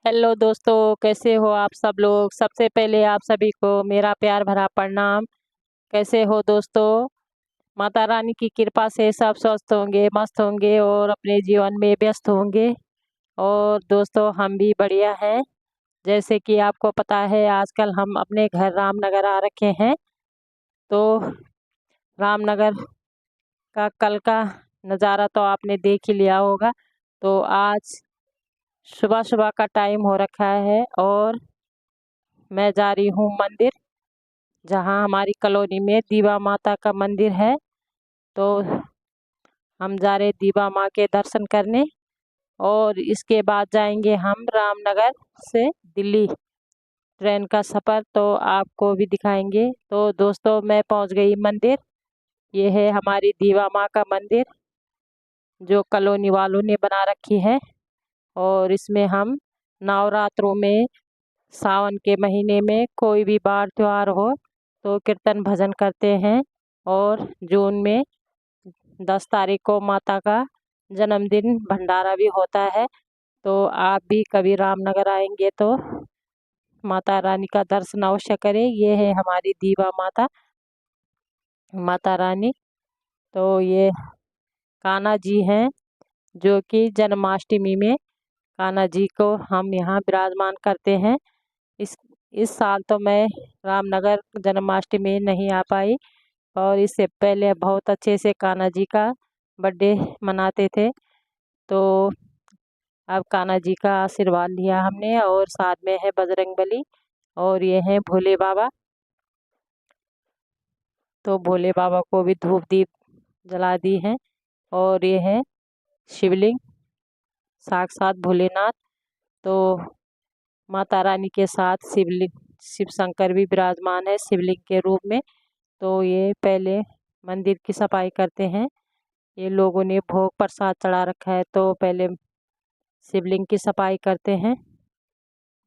Hello दोस्तों, कैसे हो आप सब लोग। सबसे पहले आप सभी को मेरा प्यार भरा प्रणाम। कैसे हो दोस्तों। माता रानी की कृपा से सब स्वस्थ होंगे, मस्त होंगे और अपने जीवन में व्यस्त होंगे। और दोस्तों हम भी बढ़िया हैं। जैसे कि आपको पता है आजकल हम अपने घर रामनगर आ रखे हैं। तो रामनगर का कल का नज़ारा तो आपने देख ही लिया होगा। तो आज सुबह सुबह का टाइम हो रखा है और मैं जा रही हूँ मंदिर, जहाँ हमारी कॉलोनी में दीवा माता का मंदिर है। तो हम जा रहे दीवा माँ के दर्शन करने और इसके बाद जाएंगे हम रामनगर से दिल्ली। ट्रेन का सफ़र तो आपको भी दिखाएंगे। तो दोस्तों मैं पहुंच गई मंदिर। ये है हमारी दीवा माँ का मंदिर जो कॉलोनी वालों ने बना रखी है। और इसमें हम नवरात्रों में, सावन के महीने में कोई भी बार त्योहार हो तो कीर्तन भजन करते हैं। और जून में 10 तारीख को माता का जन्मदिन भंडारा भी होता है। तो आप भी कभी रामनगर आएंगे तो माता रानी का दर्शन अवश्य करें। ये है हमारी दीवा माता, माता रानी। तो ये कान्हा जी हैं जो कि जन्माष्टमी में कान्हा जी को हम यहाँ विराजमान करते हैं। इस इस साल तो मैं रामनगर जन्माष्टमी नहीं आ पाई, और इससे पहले बहुत अच्छे से कान्हा जी का बर्थडे मनाते थे। तो अब कान्हा जी का आशीर्वाद लिया हमने, और साथ में है बजरंगबली और ये है भोले बाबा। तो भोले बाबा को भी धूप दीप जला दी है। और ये है शिवलिंग, साक्षात भोलेनाथ। तो माता रानी के साथ शिवलिंग, शिव शंकर भी विराजमान है शिवलिंग के रूप में। तो ये पहले मंदिर की सफाई करते हैं। ये लोगों ने भोग प्रसाद चढ़ा रखा है तो पहले शिवलिंग की सफाई करते हैं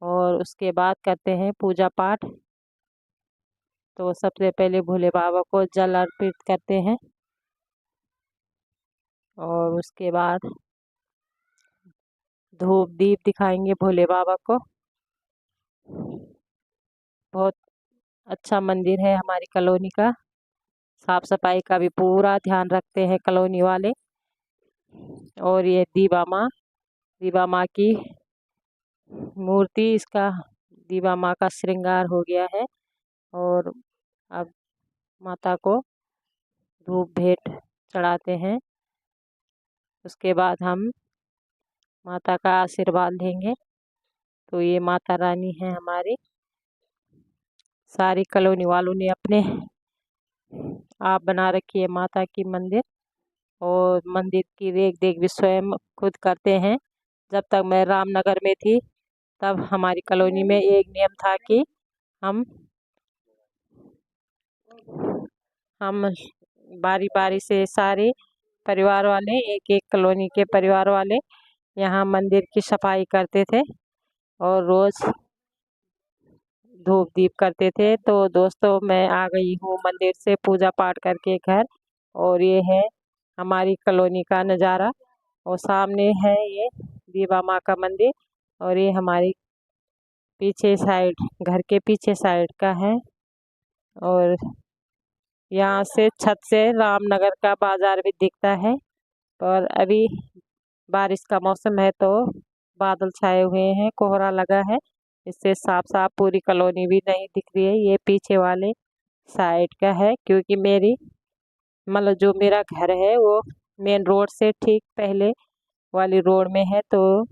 और उसके बाद करते हैं पूजा पाठ। तो सबसे पहले भोले बाबा को जल अर्पित करते हैं और उसके बाद धूप दीप दिखाएंगे भोले बाबा को। बहुत अच्छा मंदिर है हमारी कॉलोनी का। साफ सफाई का भी पूरा ध्यान रखते हैं कॉलोनी वाले। और ये दीवा माँ की मूर्ति, इसका दीवा माँ का श्रृंगार हो गया है। और अब माता को धूप भेंट चढ़ाते हैं। उसके बाद हम माता का आशीर्वाद लेंगे। तो ये माता रानी है हमारी। सारी कॉलोनी वालों ने अपने आप बना रखी है माता की मंदिर, और मंदिर की रेख देख भी स्वयं खुद करते हैं। जब तक मैं रामनगर में थी तब हमारी कॉलोनी में एक नियम था कि हम हम बारी बारी से सारे परिवार वाले, एक एक कॉलोनी के परिवार वाले यहाँ मंदिर की सफाई करते थे और रोज धूप दीप करते थे। तो दोस्तों मैं आ गई हूँ मंदिर से पूजा पाठ करके घर। और ये है हमारी कॉलोनी का नज़ारा, और सामने है ये दीवा माँ का मंदिर। और ये हमारी पीछे साइड, घर के पीछे साइड का है। और यहाँ से छत से रामनगर का बाजार भी दिखता है। और अभी बारिश का मौसम है तो बादल छाए हुए हैं, कोहरा लगा है। इससे साफ साफ पूरी कॉलोनी भी नहीं दिख रही है। ये पीछे वाले साइड का है, क्योंकि मेरी मतलब जो मेरा घर है वो मेन रोड से ठीक पहले वाली रोड में है। तो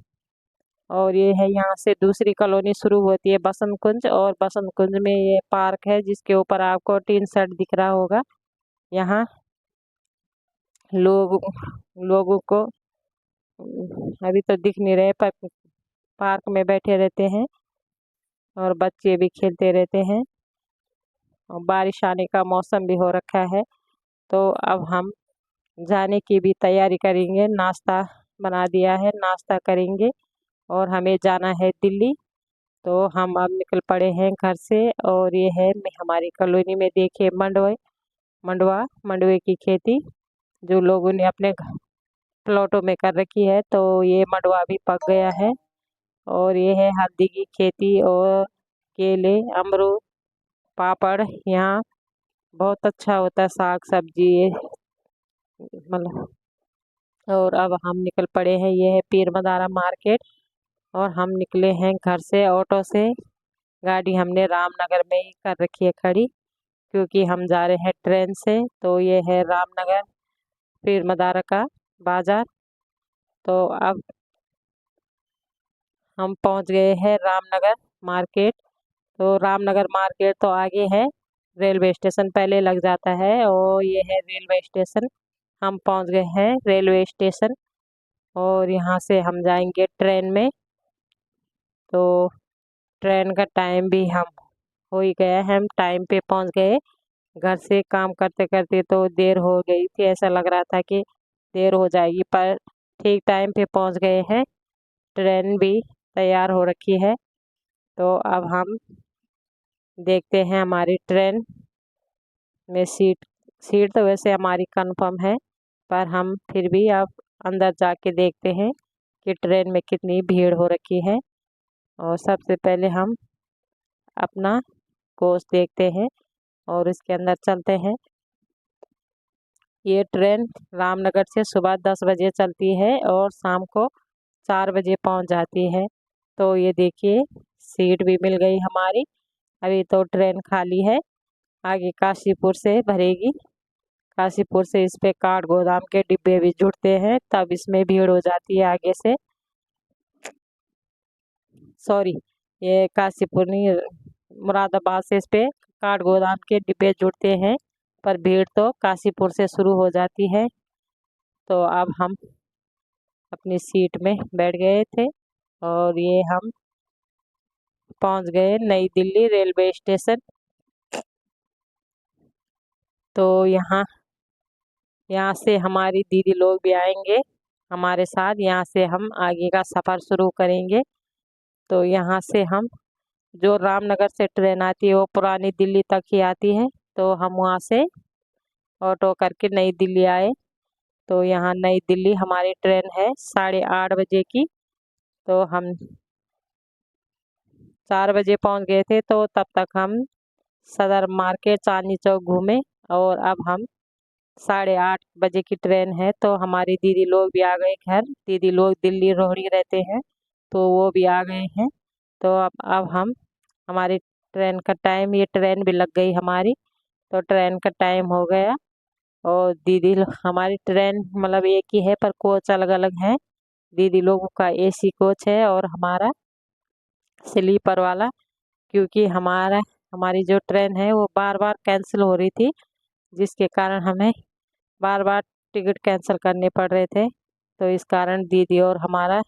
और ये है यहाँ से दूसरी कॉलोनी शुरू होती है बसंत कुंज, और बसंत कुंज में ये पार्क है जिसके ऊपर आपको टीन शेड दिख रहा होगा। यहाँ लोग लोगों को अभी तो दिख नहीं रहे, पर पार्क में बैठे रहते हैं और बच्चे भी खेलते रहते हैं। और बारिश आने का मौसम भी हो रखा है। तो अब हम जाने की भी तैयारी करेंगे। नाश्ता बना दिया है, नाश्ता करेंगे और हमें जाना है दिल्ली। तो हम अब निकल पड़े हैं घर से। और ये है हमारी कॉलोनी में देखिए मंडुए की खेती जो लोगों ने अपने प्लॉटों में कर रखी है। तो ये मंडुआ भी पक गया है और ये है हल्दी की खेती और केले, अमरूद, पापड़। यहाँ बहुत अच्छा होता है साग सब्जी मतलब। और अब हम निकल पड़े हैं, ये है पीर मदारा मार्केट। और हम निकले हैं घर से ऑटो से। गाड़ी हमने रामनगर में ही कर रखी है खड़ी, क्योंकि हम जा रहे हैं ट्रेन से। तो ये है रामनगर पीर मदारा का बाजार। तो अब हम पहुंच गए हैं रामनगर मार्केट। तो रामनगर मार्केट तो आगे है, रेलवे स्टेशन पहले लग जाता है। और ये है रेलवे स्टेशन, हम पहुंच गए हैं रेलवे स्टेशन। और यहाँ से हम जाएंगे ट्रेन में। तो ट्रेन का टाइम भी हम हो ही गया है, हम टाइम पे पहुंच गए। घर से काम करते करते तो देर हो गई थी, ऐसा लग रहा था कि देर हो जाएगी, पर ठीक टाइम पे पहुंच गए हैं। ट्रेन भी तैयार हो रखी है। तो अब हम देखते हैं हमारी ट्रेन में सीट सीट तो वैसे हमारी कंफर्म है, पर हम फिर भी अब अंदर जाके देखते हैं कि ट्रेन में कितनी भीड़ हो रखी है। और सबसे पहले हम अपना कोच देखते हैं और इसके अंदर चलते हैं। ये ट्रेन रामनगर से सुबह 10 बजे चलती है और शाम को 4 बजे पहुंच जाती है। तो ये देखिए, सीट भी मिल गई हमारी। अभी तो ट्रेन खाली है, आगे काशीपुर से भरेगी। काशीपुर से इस पे काठ गोदाम के डिब्बे भी जुड़ते हैं, तब इसमें भीड़ हो जाती है आगे से। सॉरी, ये काशीपुर नहीं, मुरादाबाद से इस पे काठ गोदाम के डिब्बे जुड़ते हैं, पर भीड़ तो काशीपुर से शुरू हो जाती है। तो अब हम अपनी सीट में बैठ गए थे और ये हम पहुंच गए नई दिल्ली रेलवे स्टेशन। तो यहाँ यहाँ से हमारी दीदी लोग भी आएंगे हमारे साथ। यहाँ से हम आगे का सफ़र शुरू करेंगे। तो यहाँ से हम, जो रामनगर से ट्रेन आती है वो पुरानी दिल्ली तक ही आती है। तो हम वहाँ से ऑटो करके नई दिल्ली आए। तो यहाँ नई दिल्ली हमारी ट्रेन है 8:30 बजे की। तो हम 4 बजे पहुँच गए थे, तो तब तक हम सदर मार्केट चांदनी चौक घूमे। और अब हम 8:30 बजे की ट्रेन है, तो हमारी दीदी लोग भी आ गए घर। दीदी लोग दिल्ली रोहड़ी रहते हैं, तो वो भी आ गए हैं। तो अब हम, हमारी ट्रेन का टाइम, ये ट्रेन भी लग गई हमारी। तो ट्रेन का टाइम हो गया। और हमारी ट्रेन मतलब एक ही है, पर कोच अलग अलग है। दीदी लोगों का एसी कोच है और हमारा स्लीपर वाला। क्योंकि हमारी जो ट्रेन है वो बार बार कैंसिल हो रही थी, जिसके कारण हमें बार बार टिकट कैंसिल करने पड़ रहे थे। तो इस कारण दीदी और हमारा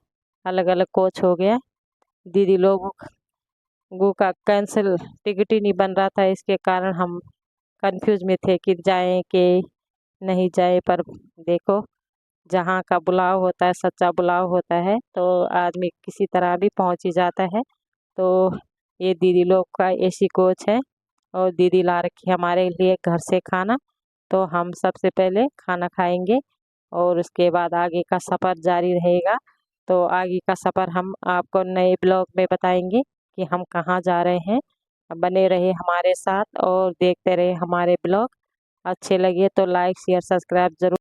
अलग अलग कोच हो गया। दीदी लोगों का कैंसिल टिकट ही नहीं बन रहा था, इसके कारण हम कंफ्यूज में थे कि जाएं कि नहीं जाए। पर देखो, जहाँ का बुलाव होता है, सच्चा बुलाव होता है, तो आदमी किसी तरह भी पहुंच ही जाता है। तो ये दीदी लोग का एसी कोच है और दीदी ला रखी है हमारे लिए घर से खाना। तो हम सबसे पहले खाना खाएंगे और उसके बाद आगे का सफ़र जारी रहेगा। तो आगे का सफ़र हम आपको नए ब्लॉग में बताएंगे कि हम कहाँ जा रहे हैं। बने रहे हमारे साथ और देखते रहे हमारे ब्लॉग। अच्छे लगे तो लाइक शेयर सब्सक्राइब जरूर।